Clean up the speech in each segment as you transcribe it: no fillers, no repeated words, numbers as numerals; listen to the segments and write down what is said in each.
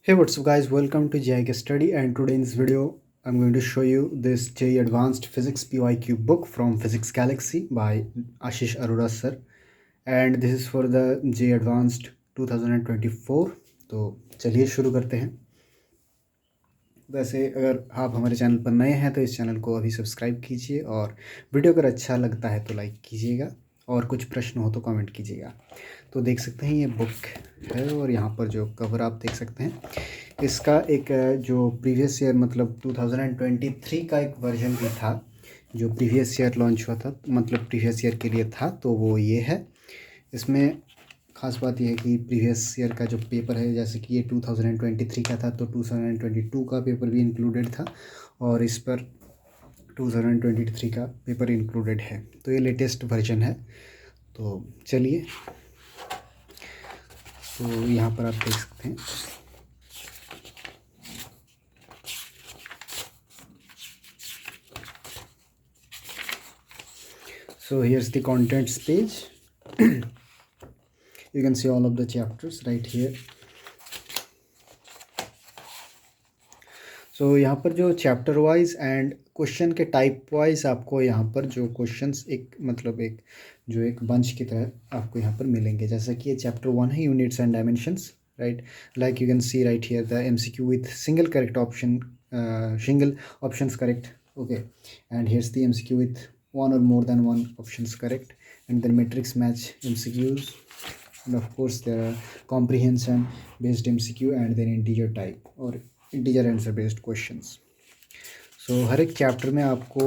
Hey, what's up guys, welcome to JIK Study, and today in this video I'm going to show you this JEE Advanced Physics PYQ book from Physics Galaxy by Ashish Arora sir, and this is for the JEE Advanced 2024। तो चलिए शुरू करते हैं। वैसे अगर आप हमारे channel पर नए हैं तो इस चैनल को अभी सब्सक्राइब कीजिए, और वीडियो अगर अच्छा लगता है तो लाइक कीजिएगा, और कुछ प्रश्न हो तो कमेंट कीजिएगा। तो देख सकते हैं ये बुक है, और यहाँ पर जो कवर आप देख सकते हैं, इसका एक जो प्रीवियस ईयर मतलब 2023 का एक वर्जन भी था जो प्रीवियस ईयर लॉन्च हुआ था, मतलब प्रीवियस ईयर के लिए था, तो वो ये है। इसमें ख़ास बात यह है कि प्रीवियस ईयर का जो पेपर है, जैसे कि ये 2023 का था तो 2022 का पेपर भी इंक्लूडेड था, और इस पर 2023 का पेपर इंक्लूडेड है। तो ये लेटेस्ट वर्जन है। तो चलिए, तो यहाँ पर आप देख सकते हैं। So here's the contents page. You can see all of the chapters right here. So यहाँ पर जो चैप्टर वाइज एंड क्वेश्चन के टाइप वाइज आपको यहाँ पर जो क्वेश्चंस एक मतलब एक जो एक बंच की तरह आपको यहाँ पर मिलेंगे। जैसा कि ये चैप्टर 1 है, units and dimensions, right. Like you can see right here the MCQ with single correct option, single options correct, okay, and here's the MCQ with one or more than one options correct, and then matrix match MCQs, and of course there are comprehension based MCQ and then integer type or integer answer based questions. So हर एक chapter में आपको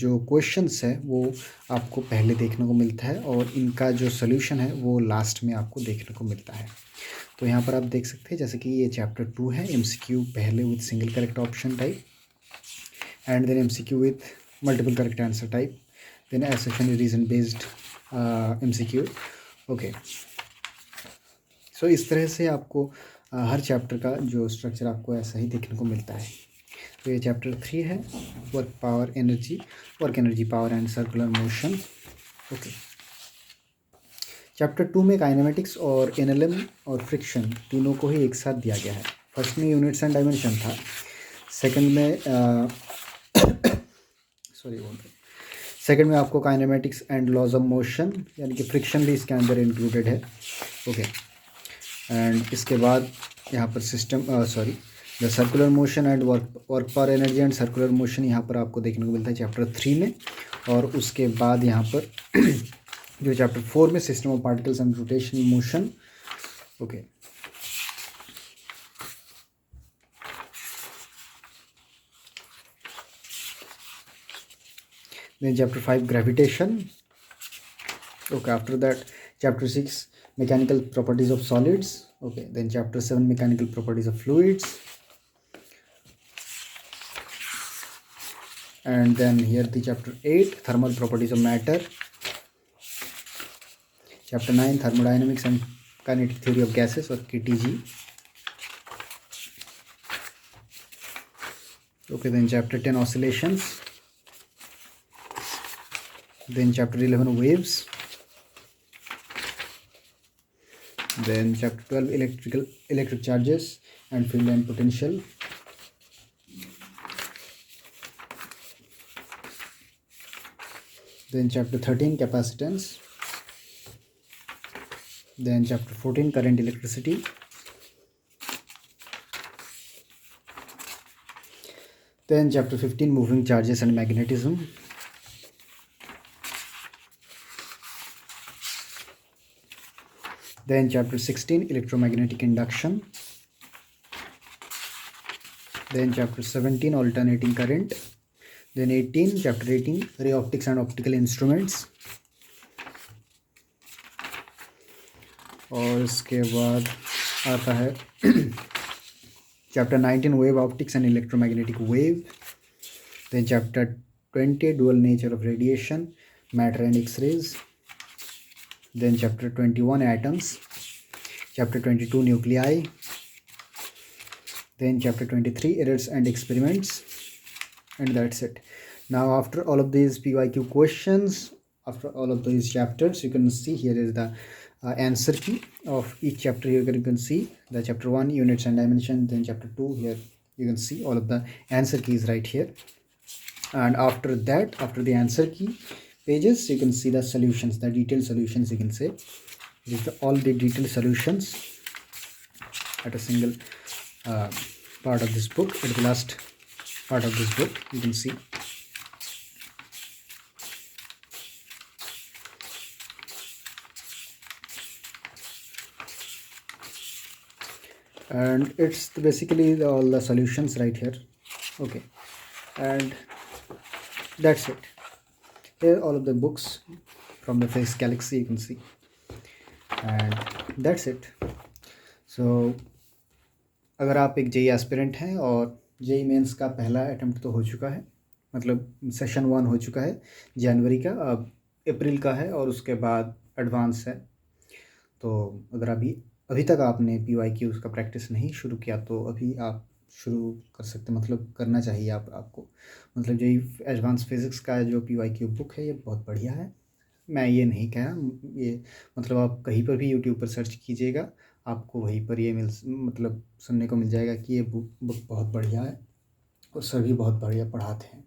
जो questions है वो आपको पहले देखने को मिलता है, और इनका जो सोल्यूशन है वो लास्ट में आपको देखने को मिलता है। तो यहाँ पर आप देख सकते हैं, जैसे कि ये चैप्टर 2 है, MCQ पहले with single correct option type, and then MCQ with multiple correct answer type, then assertion reason based MCQ, okay। So इस तरह से आपको हर चैप्टर का जो स्ट्रक्चर आपको ऐसा ही देखने को मिलता है। तो ये चैप्टर 3 है, work energy power and circular motion, okay. Chapter 2 में काइनेमेटिक्स और NLM और फ्रिक्शन तीनों को ही एक साथ दिया गया है। फर्स्ट में यूनिट्स एंड डायमेंशन था, सेकंड में सेकंड में आपको kinematics and laws of motion यानी कि फ्रिक्शन भी इसके अंदर इंक्लूडेड है, ओके। एंड इसके बाद यहाँ पर the circular motion and work power energy and circular motion यहाँ पर आपको देखने को मिलता है चैप्टर 3 में। और उसके बाद यहाँ पर जो चैप्टर 4 में system of particles and rotational motion, okay. Then chapter 5 gravitation, okay. After that chapter 6 mechanical properties of solids, okay. Then chapter 7 mechanical properties of fluids, and then here the chapter 8 thermal properties of matter, chapter 9 thermodynamics and kinetic theory of gases or KTG, okay. Then chapter 10 oscillations, then chapter 11 waves, then chapter 12 electric charges and field and potential, then chapter 13 capacitance, then chapter 14 current electricity, then chapter 15 moving charges and magnetism, then chapter 16 electromagnetic induction, then chapter 17 alternating current, then chapter 18 ray optics and optical instruments, और इसके बाद आता है chapter 19 wave optics and electromagnetic wave, then chapter 20 dual nature of radiation, matter and X-rays, then chapter 21 atoms, chapter 22 nuclei, then chapter 23 errors and experiments, and that's it. Now after all of these PYQ questions, after all of these chapters, you can see here is the answer key of each chapter. Here you can see the chapter 1 units and dimension, then chapter 2. Here you can see all of the answer keys right here, and after that, after the answer key pages, you can see the solutions, the detailed solutions. You can say this is all the detailed solutions at a single part of this book, at the last part of this book. You can see and it's basically all the solutions right here. Okay, and that's it. Here all of the books from the Physics Galaxy, you can see, and that's it. So अगर आप एक JEE aspirant हैं और JEE mains का पहला attempt तो हो चुका है, मतलब सेशन 1 हो चुका है जनवरी का, अब अप्रैल का है और उसके बाद एडवांस है। तो अगर अभी तक आपने PYQ का प्रैक्टिस नहीं शुरू किया तो अभी आप शुरू कर सकते, मतलब करना चाहिए आपको। मतलब जेई एडवांस फिज़िक्स का जो PYQ बुक है ये बहुत बढ़िया है। मैं ये नहीं कह रहा, ये मतलब आप कहीं पर भी यूट्यूब पर सर्च कीजिएगा, आपको वहीं पर ये मतलब सुनने को मिल जाएगा कि ये बुक बहुत बढ़िया है और सर भी बहुत बढ़िया पढ़ाते हैं।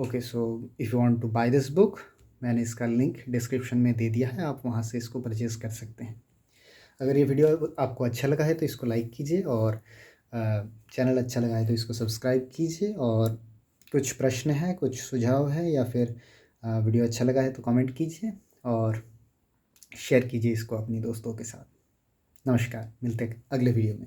Okay, so if you want to buy this book, मैंने इसका लिंक डिस्क्रिप्शन में दे दिया है, आप वहाँ से इसको परचेज़ कर सकते हैं। अगर ये वीडियो आपको अच्छा लगा है तो इसको लाइक कीजिए, और चैनल अच्छा लगा है तो इसको सब्सक्राइब कीजिए, और कुछ प्रश्न है, कुछ सुझाव है, या फिर वीडियो अच्छा लगा है तो कमेंट कीजिए और शेयर कीजिए इसको अपने दोस्तों के साथ। नमस्कार, मिलते हैं अगले वीडियो में।